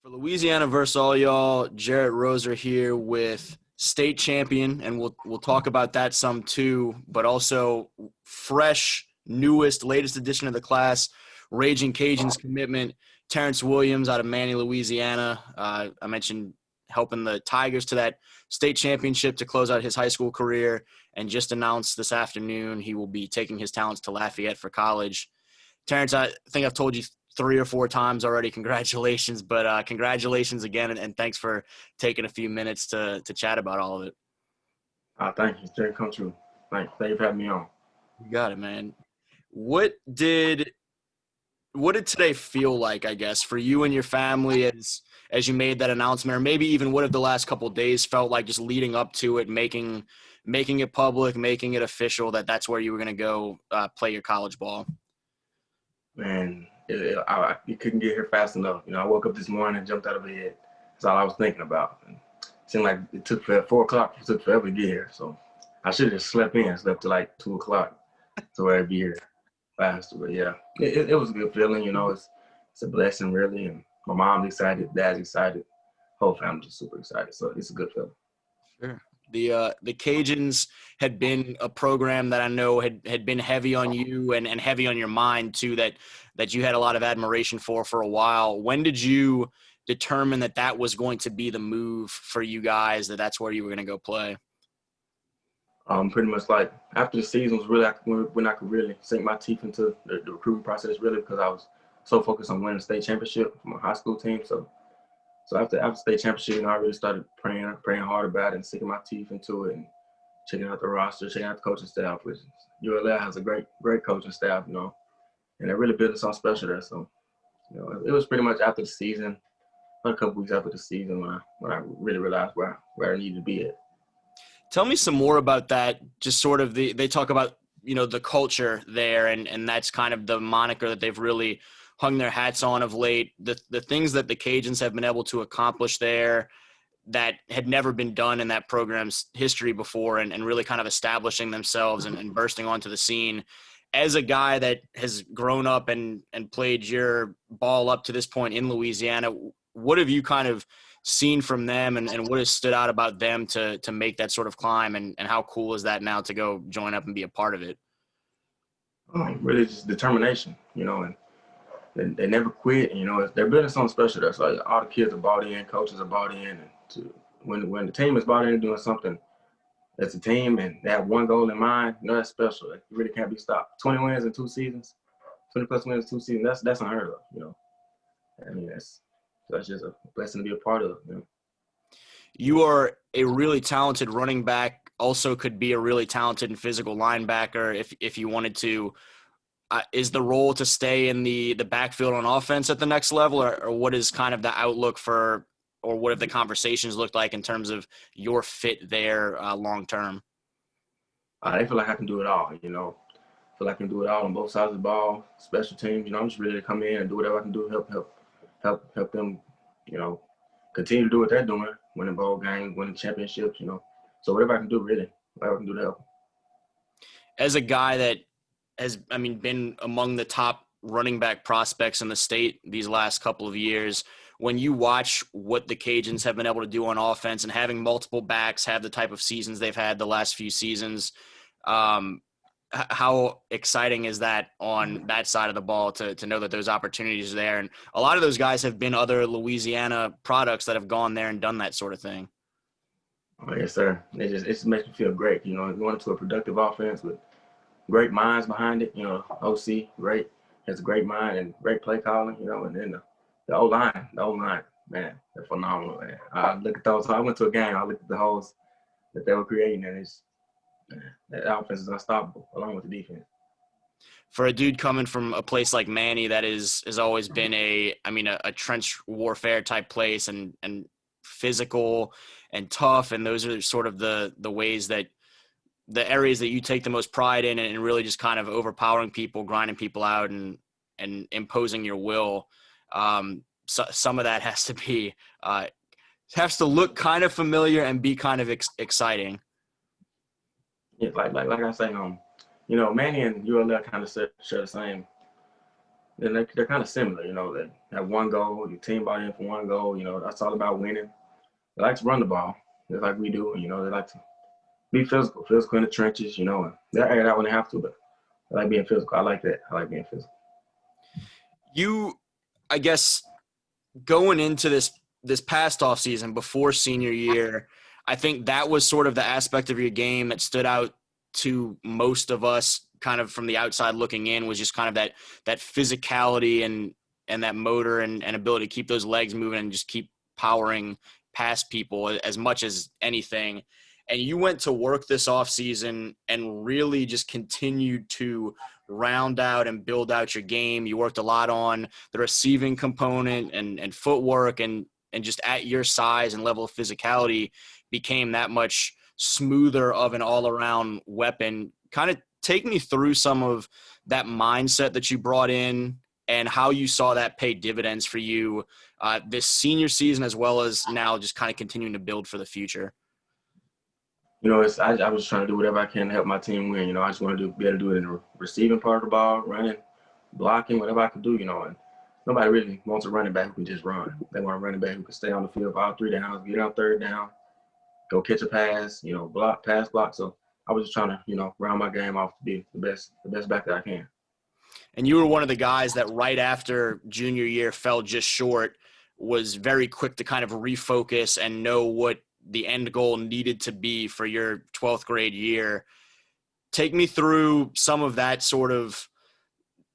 For Louisiana versus all y'all, Jarrett Roser here with state champion, and we'll talk about that some too, but also fresh, newest, latest addition of the class, Ragin Cajuns commitment, Terrence Williams out of Manny, Louisiana. I mentioned helping the Tigers to that state championship to close out his high school career, and just announced this afternoon he will be taking his talents to Lafayette for college. Terrence, I think I've told you 3 or 4 times already. Congratulations, but congratulations again, and thanks for taking a few minutes to chat about all of it. Thank you. Dream come true. Thank you for having me on. You got it, man. What did today feel like, I guess, for you and your family as you made that announcement, or maybe even what have the last couple of days felt like, just leading up to it, making it public, making it official that's where you were going to go play your college ball? Man, you couldn't get here fast enough. I woke up this morning and jumped out of bed. That's all I was thinking about. And it seemed like it took 4 o'clock. It took forever to get here. So I should have just slept till like 2 o'clock so I'd be here faster. But yeah, it was a good feeling. It's a blessing really. And my mom's excited, dad's excited, whole family's just super excited. So it's a good feeling. Sure. The Cajuns had been a program that I know had been heavy on you and heavy on your mind too, that you had a lot of admiration for a while. When did you determine that was going to be the move for you guys, that's where you were going to go play? Pretty much like after the season was really when I could really sink my teeth into the recruiting process, really, because I was so focused on winning the state championship for my high school team. So after state championship, I really started praying hard about it and sinking my teeth into it and checking out the roster, checking out the coaching staff, which ULL has a great coaching staff, and it really built something special there. So, it was pretty much after the season, about a couple weeks after the season when I really realized where I needed to be at. Tell me some more about that. Just sort of they talk about, the culture there, and that's kind of the moniker that they've really hung their hats on of late. The things that the Cajuns have been able to accomplish there that had never been done in that program's history before, and really kind of establishing themselves and bursting onto the scene. As a guy that has grown up and played your ball up to this point in Louisiana, what have you kind of seen from them, and what has stood out about them to make that sort of climb, and how cool is that now to go join up and be a part of it? Really just determination, and they never quit. They're building something special there. So all the kids are bought in, coaches are bought in, and when the team is bought in doing something as a team and they have one goal in mind, that's special. It really can't be stopped. 20 wins in 2 seasons, 20 plus wins in 2 seasons. That's unheard of. That's just a blessing to be a part of. You are a really talented running back. Also, could be a really talented and physical linebacker if you wanted to. Is the role to stay in the backfield on offense at the next level, or what is kind of the outlook for, or what have the conversations looked like in terms of your fit there long term? I feel like I can do it all. I feel like I can do it all on both sides of the ball, special teams. I'm just ready to come in and do whatever I can do, help them, continue to do what they're doing, winning bowl games, winning championships. So whatever I can do, really, whatever I can do to help. As a guy that has, been among the top running back prospects in the state these last couple of years, when you watch what the Cajuns have been able to do on offense and having multiple backs have the type of seasons they've had the last few seasons, how exciting is that on that side of the ball to know that those opportunities are there? And a lot of those guys have been other Louisiana products that have gone there and done that sort of thing. Oh, yes, sir. It just makes me feel great. Going into a productive offense with great minds behind it. OC, great, has a great mind and great play calling, and then the O-line, man, they're phenomenal, man. I look at those. I went to a game, I looked at the holes that they were creating, and that offense is unstoppable, along with the defense. For a dude coming from a place like Manny that has always been a trench warfare type place and physical and tough, and those are sort of the ways that the areas that you take the most pride in, and really just kind of overpowering people, grinding people out, and imposing your will. So some of that has to look kind of familiar and be kind of exciting. Yeah, like I say, Manny and ULL kind of share the And they're kind of similar, they have one goal, your team bought in for one goal, that's all about winning. They like to run the ball just like we do, they like to be physical in the trenches, and they'll air it out when they have to, but I like being physical. I like that. I like being physical. I guess, going into this past off season before senior year, I think that was sort of the aspect of your game that stood out to most of us kind of from the outside looking in, was just kind of that physicality and that motor and ability to keep those legs moving and just keep powering past people as much as anything. And you went to work this off season and really just continued to round out and build out your game. You worked a lot on the receiving component and footwork, and just at your size and level of physicality became that much smoother of an all-around weapon. Kind of take me through some of that mindset that you brought in and how you saw that pay dividends for you this senior season, as well as now just kind of continuing to build for the future. I was trying to do whatever I can to help my team win. I just wanted to be able to do it in the receiving part of the ball, running, blocking, whatever I could do, and nobody really wants a running back who can just run. They want a running back who can stay on the field for all 3 downs, get on 3rd down, go catch a pass, block, pass, block. So I was just trying to, round my game off to be the best back that I can. And you were one of the guys that right after junior year fell just short, was very quick to kind of refocus and know what the end goal needed to be for your 12th grade year. Take me through some of that sort of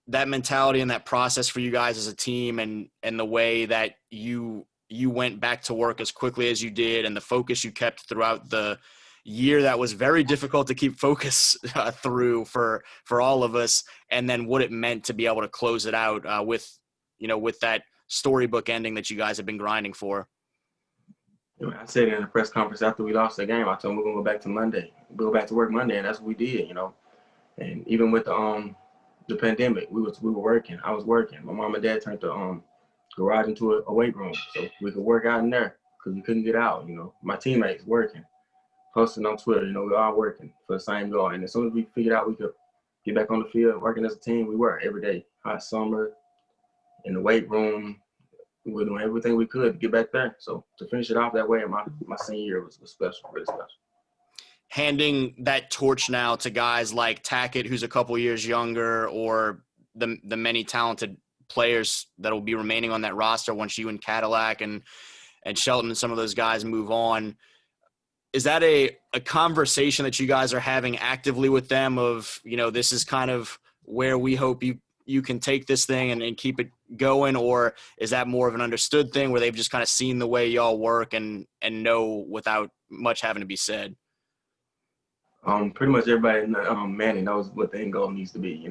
that mentality and that process for you guys as a team, and the way that you went back to work as quickly as you did, and the focus you kept throughout the year that was very difficult to keep focus through for all of us, and then what it meant to be able to close it out with that storybook ending that you guys have been grinding for. I said in the press conference after we lost the game, I told them we're gonna go back to Monday. We'll go back to work Monday, and that's what we did, And even with the pandemic, we were working. I was working. My mom and dad turned the garage into a weight room, so we could work out in there because we couldn't get out. My teammates working, posting on Twitter. We all working for the same goal. And as soon as we figured out we could get back on the field, working as a team, we were every day. Hot summer, in the weight room. We were doing everything we could to get back there. So to finish it off that way in my senior year was special, really special. Handing that torch now to guys like Tackett, who's a couple years younger, or the many talented players that will be remaining on that roster once you and Cadillac and Shelton and some of those guys move on. Is that a conversation that you guys are having actively with them of, this is kind of where we hope you can take this thing and keep it going? Or is that more of an understood thing where they've just kind of seen the way y'all work and know without much having to be said? Pretty much everybody in the Manny knows what the end goal needs to be.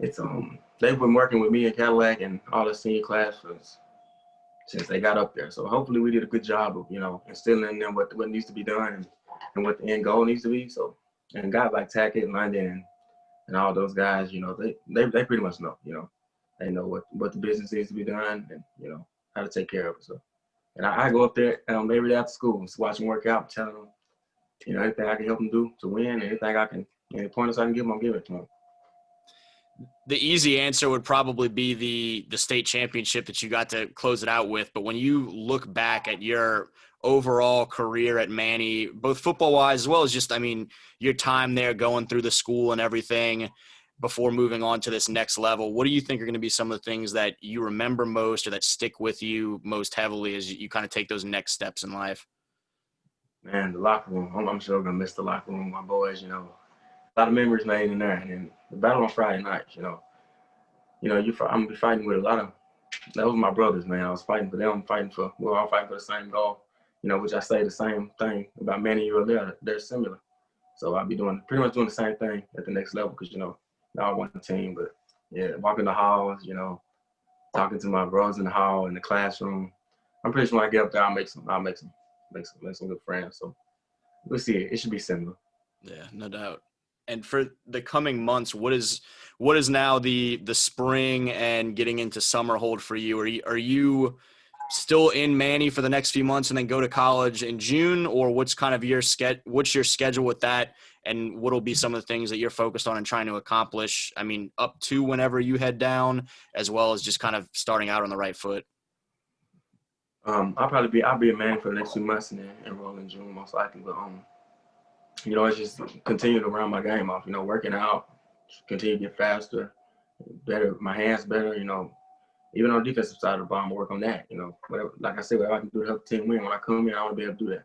It's they've been working with me and Cadillac and all the senior class since they got up there. So hopefully we did a good job of, instilling in them what needs to be done and what the end goal needs to be. So, and guys like Tackett and London and all those guys, they pretty much know, they know what the business needs to be done and, how to take care of it. So, and I go up there every day after school, just watch them work out, telling them, anything I can help them do to win, anything I can, any pointers I can give them, I'll give it to them. The easy answer would probably be the state championship that you got to close it out with. But when you look back at your overall career at Manny, both football-wise as well as just, your time there going through the school and everything before moving on to this next level, what do you think are going to be some of the things that you remember most or that stick with you most heavily as you kind of take those next steps in life? Man, the locker room. I'm sure going to miss the locker room. My boys, a lot of memories made in there. And then the battle on Friday night, I'm going to be fighting with a lot of – that was my brothers, man. I was fighting for them, we're all fighting for the same goal, which I say the same thing about Manny or they're similar. So I'll be pretty much doing the same thing at the next level because, they're all one team. But, yeah, walking the halls, talking to my brothers in the hall, in the classroom. I'm pretty sure when I get up there, I'll make some good friends. So we'll see. It should be similar. Yeah, no doubt. And for the coming months, what is now the spring and getting into summer hold for you? Are you still in Manny for the next few months and then go to college in June, or what's kind of what's your schedule with that? and what'll be some of the things that you're focused on and trying to accomplish? I mean, up to whenever you head down, as well as just kind of starting out on the right foot. I'll be a man for the next 2 months and then enroll in June most likely. But it's just continue to round my game off. Working out, continue to get faster, better, my hands better. Even on the defensive side of the ball, I'm gonna work on that. Whatever, like I said, whatever I can do to help the team win. When I come in, I want to be able to do that.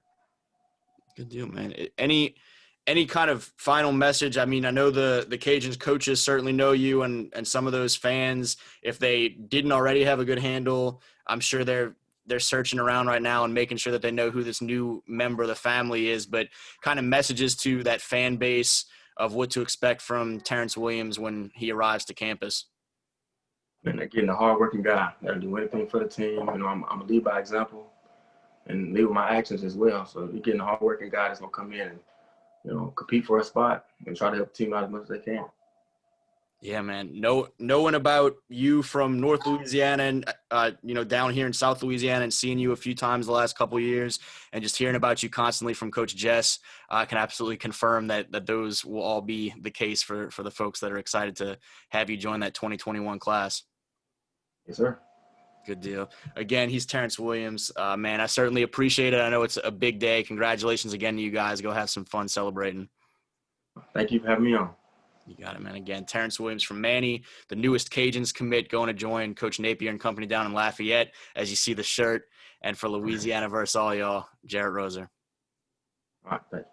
Good deal, man. Any kind of final message? I mean, I know the Cajuns coaches certainly know you, and some of those fans, if they didn't already have a good handle, I'm sure they're searching around right now and making sure that they know who this new member of the family is. But kind of messages to that fan base of what to expect from Terrence Williams when he arrives to campus. And again, a hardworking guy that'll do anything for the team. I'm a lead by example and lead with my actions as well. So you're getting a hardworking guy that's gonna come in and compete for a spot and try to help the team out as much as they can. Yeah, man. Knowing about you from North Louisiana and down here in South Louisiana and seeing you a few times the last couple of years and just hearing about you constantly from Coach Jess, I can absolutely confirm that those will all be the case for the folks that are excited to have you join that 2021 class. Yes, sir. Good deal. Again, he's Terrence Williams. Man, I certainly appreciate it. I know it's a big day. Congratulations again to you guys. Go have some fun celebrating. Thank you for having me on. You got it, man. Again, Terrence Williams from Manny, the newest Cajuns commit, going to join Coach Napier and company down in Lafayette, as you see the shirt. And for Louisiana versus all y'all, Jarrett Roser. All right, thank you.